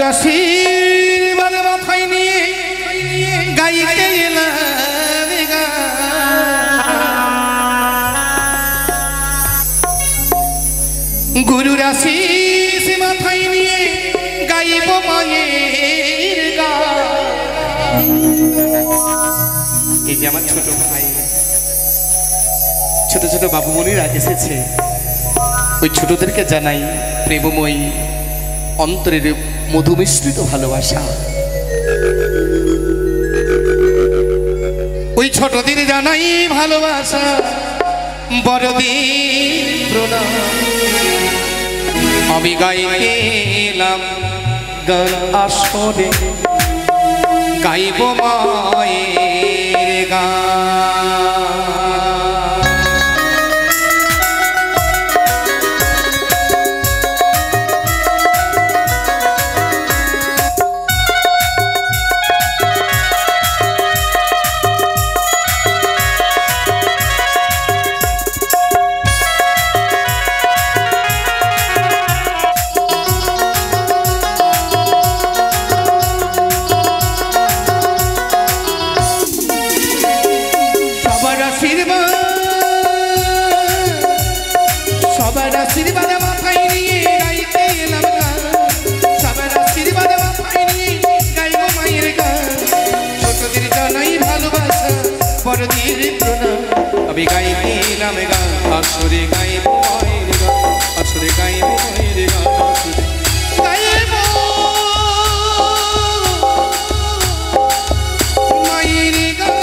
গুরুর আশীর্বাদ মাথায় নিয়ে গাইতে এলাম গুরুর আশীষ মাথায় নিয়ে গাইব মায়ের গান। এই যে আমার ছোট ভাই ছোট ছোট বাবুমণিরা এসেছে, ওই ছোটদেরকে জানাই প্রেমময়ী অন্তরের মধুমিশ্রিত ভালোবাসা। ওই ছোটদের জানাই ভালোবাসা, বড়দের প্রণাম। আমি গাইতে এলাম গান আসরে, গাইব মায়ের গান। আমি গাইতে এলাম গান আসরে, গাইব মায়ের গান আসরে, গাইব মায়ের গান আসরে, গাইব মায়ের গান।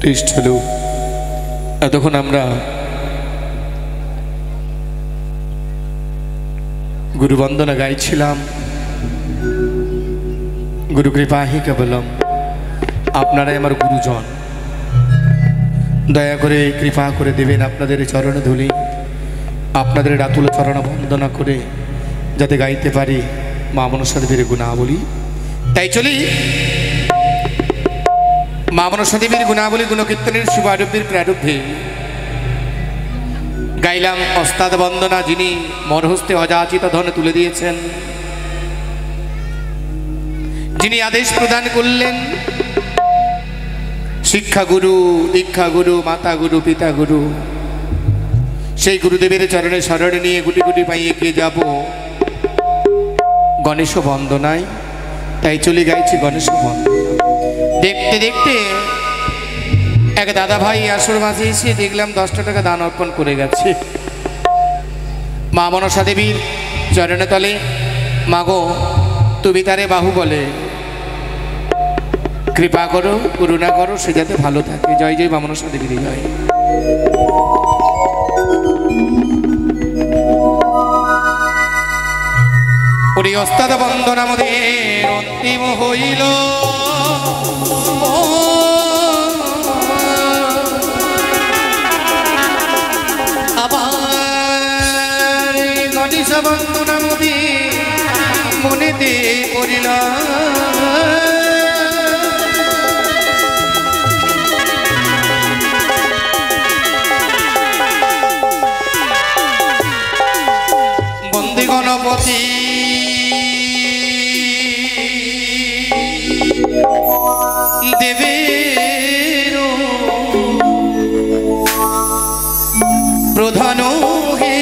পৃষ্ঠলোক। এতক্ষণ আমরা গুরু বন্দনা গাইছিলাম, গুরু কৃপা হি কেবলম। আপনারাই আমার গুরুজন, দয়া করে কৃপা করে দেবেন আপনাদের চরণ ধুলি, আপনাদের রাতুল চরণ বন্দনা করে যাতে গাইতে পারি মা মনসা দেবীর গুণাবলী। তাই চলি মা মনসা দেবীর গুণাবলী গুণকীর্তনের শুভারব্ধের প্রারব্ধে গাইলাম ওস্তাদ বন্দনা, যিনি মরহস্তে অযাচিত ধন তুলে দিয়েছেন, যিনি আদেশ প্রদান করলেন। শিক্ষা গুরু, দীক্ষা গুরু, মাতা গুরু, পিতা গুরু, সেই গুরুদেবের চরণে শরণ নিয়ে গুটি গুটি পাই এগিয়ে যাব গণেশ বন্দনায়। তাই চলে গাইছি গণেশ বন্দনা। দেখতে দেখতে এক দাদা ভাই আসর মাঝে এসে দেখলাম 10টা টাকা দান অর্পণ করে গেছে মা মনসা দেবীর চরণে তলে। মাগো তুমি তারে বাহু বলে কৃপা করো, করুণা করো, সে যাতে ভালো থাকে। জয় জয় মা মনসা দেবীর জয়। ওরে ওস্তাদ বন্দনা আমাদের অন্তিম হইল, আবার গণেশ বন্দনা আমাদের মনেতে পড়িল। বন্দে গণপতি দেবের প্রধান হে,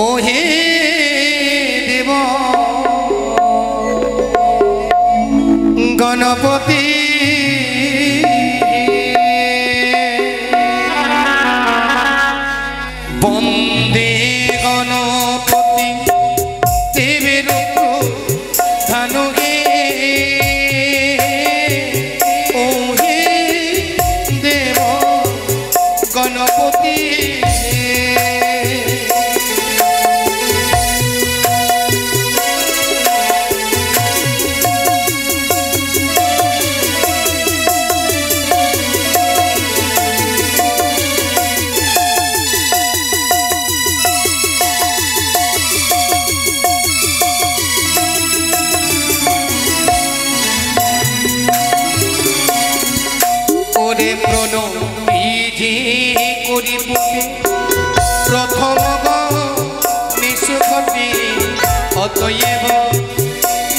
ও হে দেব গণপতি, বন্দে গণপতি দেবের প্রধান হে, ও হে দেব গণপতি। ওরে প্রণতি যে করি বুকে প্রথম গণেশ ঘটে, অতএব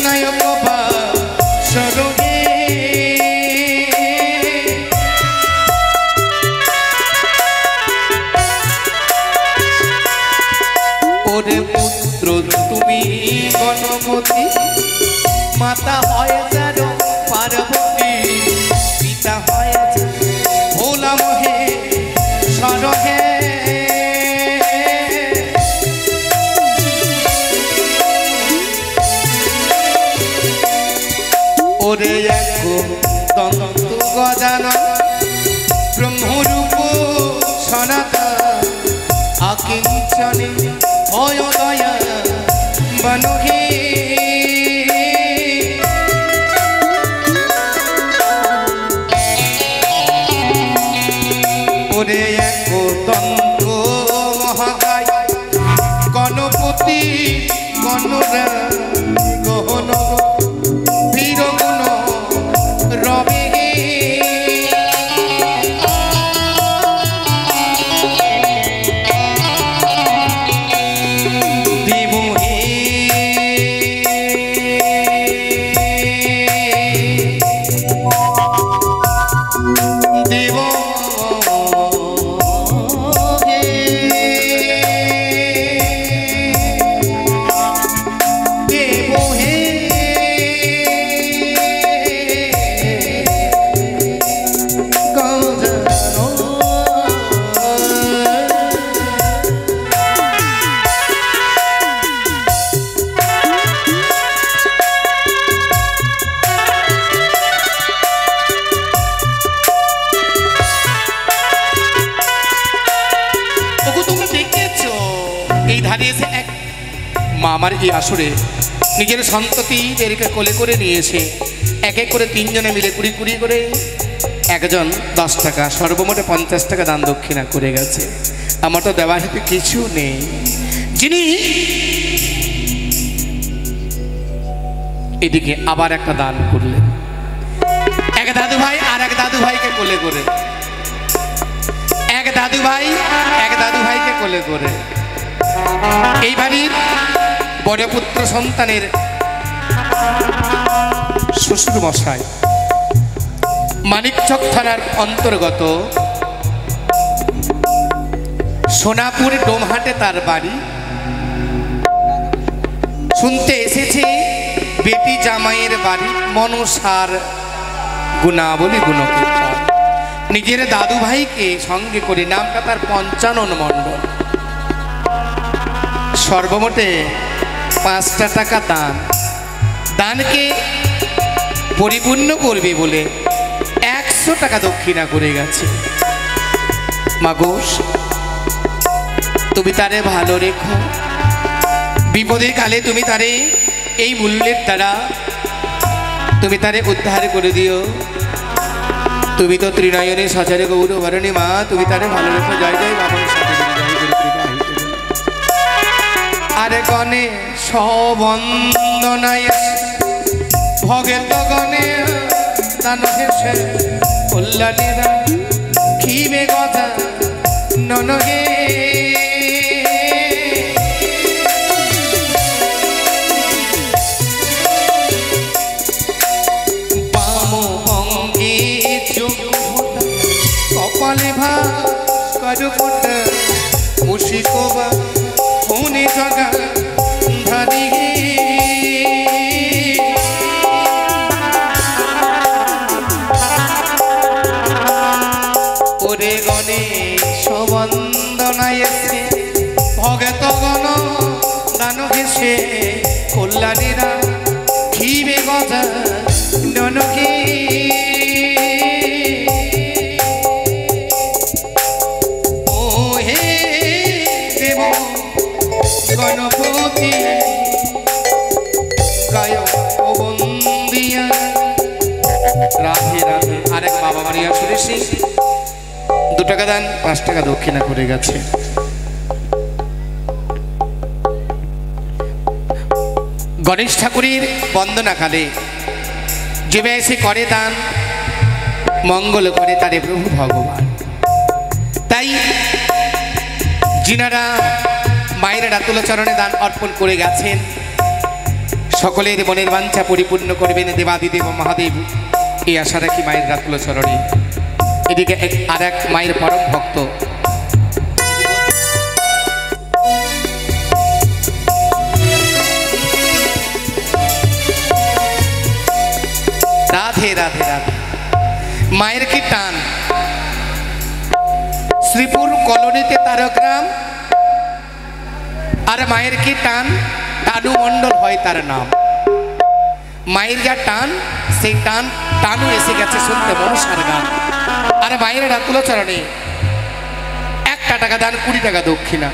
নায়ক বা সরহে, ওরে পুত্র তুমি গণপতি, মাতা হয় যার পার্বতী, পিতা হয় ভোলা মহে সরহে, ওরে এক দন্ত গজানন ব্রহ্মরূপ সনাতন, আকিঞ্চনে ভয় দয়া বনহে, ওরে এক দন্ত মহাকায় গণপতি গণরা গহন বীর গুণ রবে, দেব হে আমার এই আসরে নিজের সন্ততিদেরকে কোলে করে নিয়েছে, এক এক করে তিনজনে মিলে 20 করে, একজন 10 টাকা, সর্বমোটে 50 টাকা দান দক্ষিণা করে গেছে। আমার তো দেওয়ার হাতে কিছু নেই। যিনি এদিকে আবার একটা দান করলেন, এক দাদু ভাই আর এক দাদু ভাইকে কোলে করে, এক দাদু ভাইকে কোলে করে। এই বাড়ির বড় পুত্র সন্তানের শ্বশুর মশাই মানিকচক থানার অন্তর্গত সোনাপুর ডোমহাটে তার বাড়ি। শুনতে এসেছে বেটি জামাইয়ের বাড়ি মনসার গুণাবলী গুণকীর্তন। নিজের দাদু ভাইকে সঙ্গে করে, নামটা তার পঞ্চানন মণ্ডল। সর্বমোটে 5 টাকা দান, দানকে পরিপূর্ণ করবে বলে 100 টাকা দক্ষিণা করে গেছে। মাগো তুমি তারে ভালো রেখো, বিপদে কালে তুমি তারে এই মূল্যের দ্বারা তুমি তারে উদ্ধার করে দিও। তুমি তো ত্রিনয়নে সচারে গৌরবরণী মা, তুমি তারে ভালো রেখো। জয় জয় বামনের সাথে আরে গণে সবন্দনায় ভগেত গণে দান হেসে কল্যাণীরা খিবে কথা ননগে। বাম অঙ্গে চোখ কপালে ভাস্কর ফোটা মুশিকবা কোনে জগা ধারি। ওরে গণে সবন্দনায় এসে ভগত গণ দান হেসে কল্যাণীরা খিবে গজা ননকে। ও হে দেব গণপতি গায় বন্দিয়া রাধে রাধে। আরেক বাবা মারিয়া শুনেছি 2 টাকা দান 5 টাকা দক্ষিণা করে গেছে। গণেশ ঠাকুরের বন্দনাকালে যে এসে করে দান, মঙ্গল করে তারে প্রভু ভগবান। তাই যিনারা মায়ের রাতুল চরণে দান অর্পণ করে গেছেন, সকলের মনের বাঞ্ছা পরিপূর্ণ করবেন দেবাদিদেব মহাদেব, এই আশা রাখি মায়ের রাতুল চরণে। এদিকে আর এক মায়ের পরম ভক্ত রাধে রাধে রাধে। মায়ের কি টান, শ্রীপুর কলোনিতে তারগ্রাম, আর মায়ের কি টান, টানু মণ্ডল হয় তার নাম। মায়ের যা টান, সেই টান টানু এসে গেছে শুনতে মনসার গান। আর মায়ের রাতুল চরণে 1 টাকা দান 20 টাকা দক্ষিণা।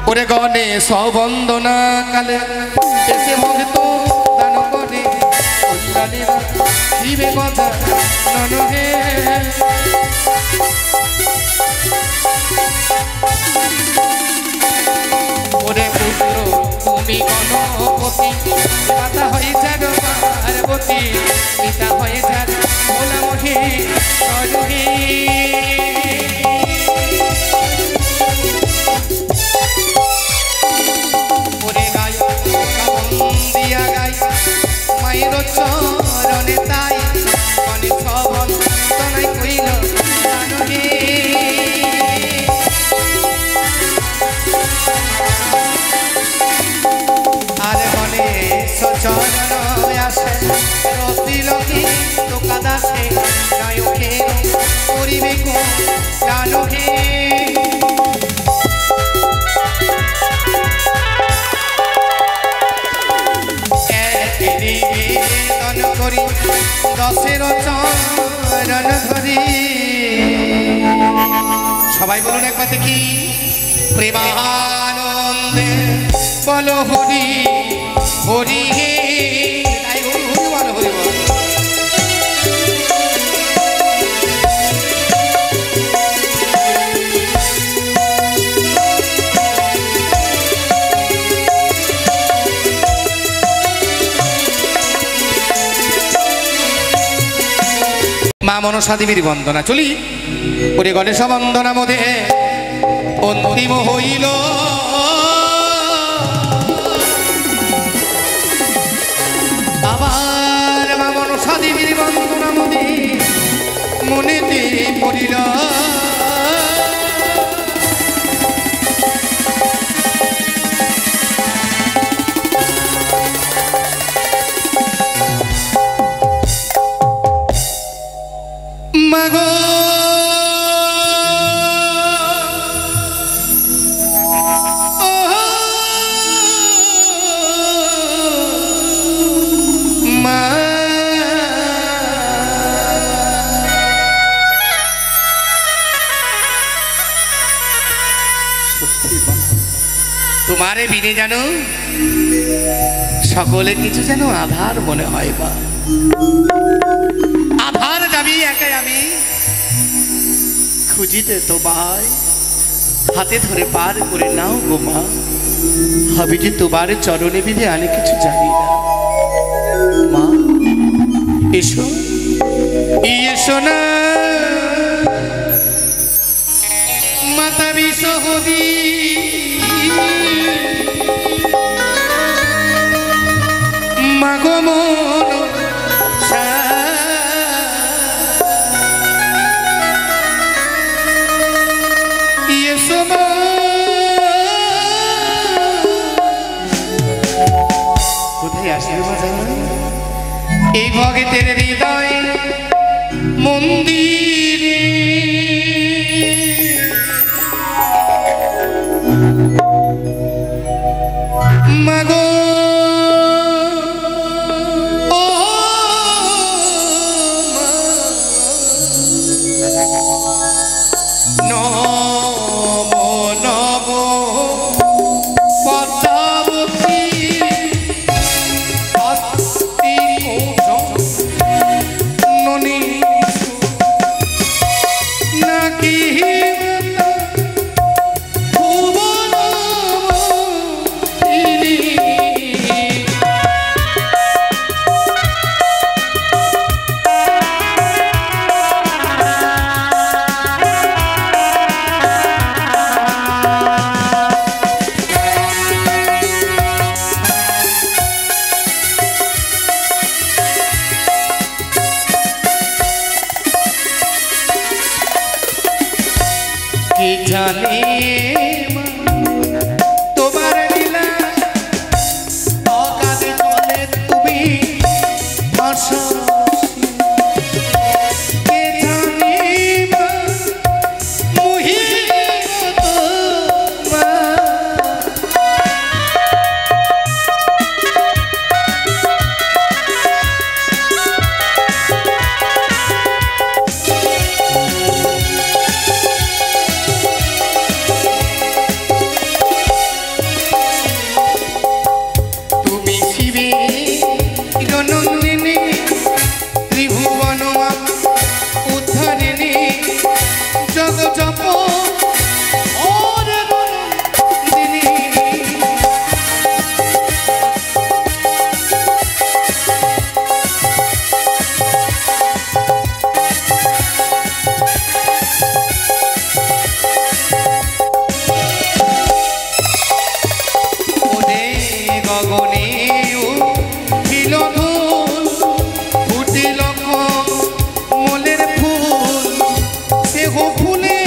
ওরে গণে সবন্দনা কালে এসে ভক্ত দান করে কল্যাণীরা খিবে কথা ননহে। ওরে পুত্র তুমি গণপতি, মাতা হয়ে যাবে পার্বতী, পিতা হয়ে যাবে ভোলা মহে নরহে। ওরে গায় বন্দিয়া গায় মায়ের চরণে, তাই মনে সবন্দনায় কইল জানহে। আর মনে সচরণ আসে রতিলকি তোকা দাসে নায়কে করিবে কো জানহে। নিবেদন করি 10 চরণ ধরি। সবাই বলুন একবার দেখি প্রেমানন্দে বলো হরি হরি হে, তাই হরি হরি বলো, হরি বল। মা মনসা দেবীর বন্দনা চলি। ওরে গণেশ বন্দনা মধ্যে অন্তিম হইল, আবার মা মনসা দেবীর বন্দনা মধ্যে মনেতে পড়িল। মাগো তোমারে বিনে জানো সকলে কিছু যেন আধার মনে হয়, বা আধার যাবি একাই আমি খুঁজিতে তোমায় হাতে ধরে পার করে নাও গো মা। আমি যে তোমার চরণে বিধে আমি কিছু জানি না মা। এসো এসো না মাতা বিশ্বহরি, মাগো মন কোথায় আসবে এই ভগতের হৃদয় মন্দিরে, মাগো জানে তোমার লীলা অগাধে চলে তুমি ভাষা, কে জানে ফুলে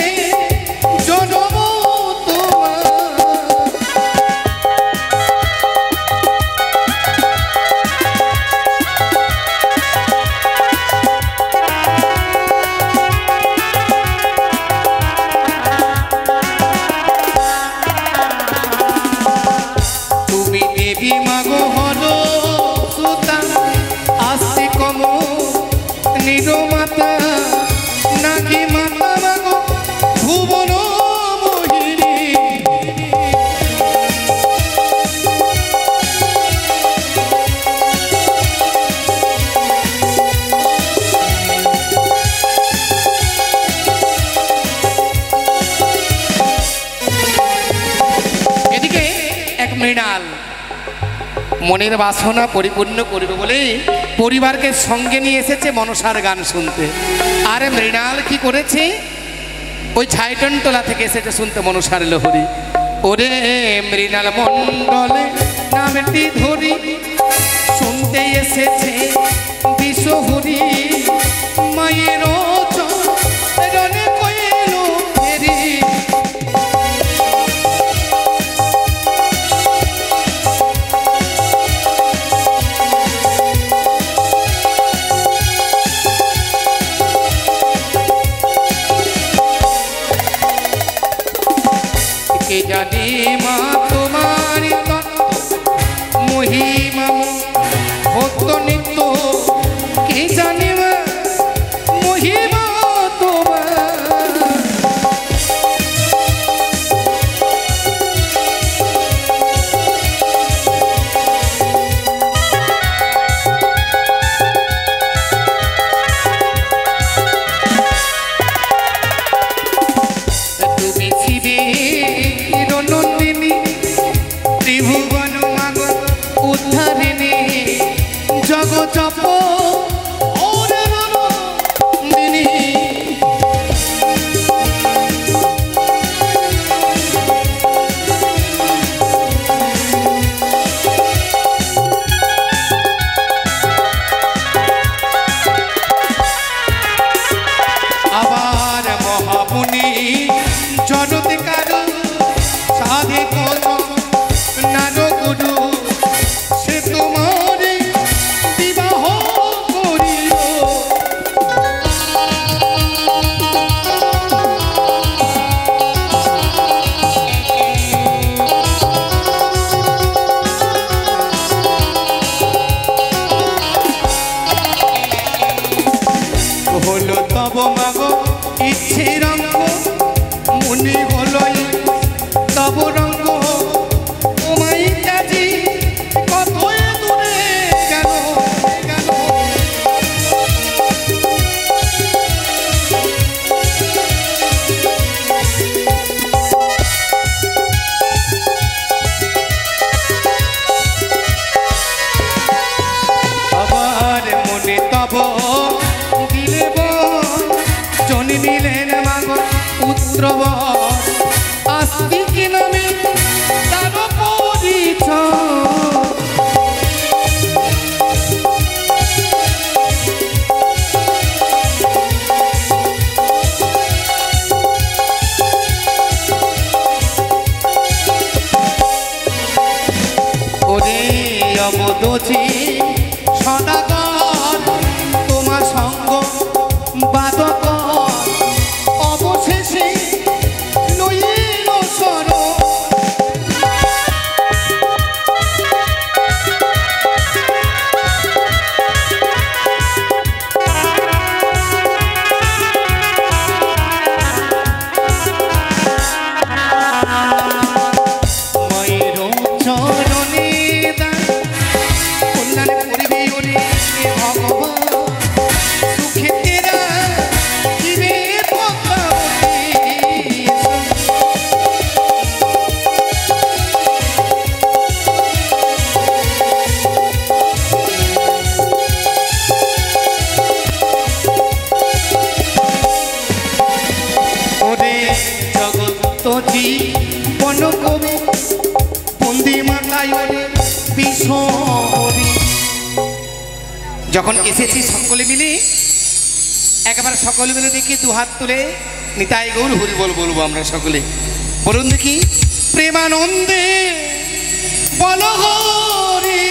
মৃণাল মনের বাসনা পরিপূর্ণ করবে বলে পরিবারকে সঙ্গে নিয়ে এসেছে মনসার গান শুনতে। আর মৃণাল কি করেছে, ওই ছাইটনটোলা থেকে এসেছে শুনতে মনসার লহরী। ওরে মৃণাল মণ্ডলে নামটি ধরি শুনতে এসেছে বিশ্বহরি, মায়ের চরণে কইল ফেরি। কে জানে মা তোমার মহিমা ভক্ত নিত্য, কে জানে মা মহিমা তোমার। তুমি শিবে নন্দিনী ত্রিভুবন মাগ উদ্ধারিণী, জগৎ জপ ওরে নন্দিনী। আবার মহামুনি জগতে কারু সাধে কত নার গুরু, সে তোমার বিবাহ করিল। হলো তব মাগ ইচ্ছে রঙ্গ, মুনি হলো তব রঙ্গ, তোমায় কাজী কত দূরে গেল গেল। আবার মনে তব দিলে জনি নিলেন মাগ পুত্র আস্তিক নামে তার পরিচয়। ওরে অবদোচি সদাগর তোমার সঙ্গ বাদক, অবশেষে লইল সর। মায়ের চরণে দান কল্যাণ করিবে ওরে ভগবান, সুখে তেরা দিবে ভগবান। ওরে জগৎ জীবন কবি বন্দি মাতায় ওরে বিশ্বহরি। যখন এসেছি সকলে মিলে একবার সকলে মিলে দেখি দুহাত তুলে নিতাই গৌর হরি বল বলবো আমরা সকলে। বলুন দেখি প্রেমানন্দে বল হরি।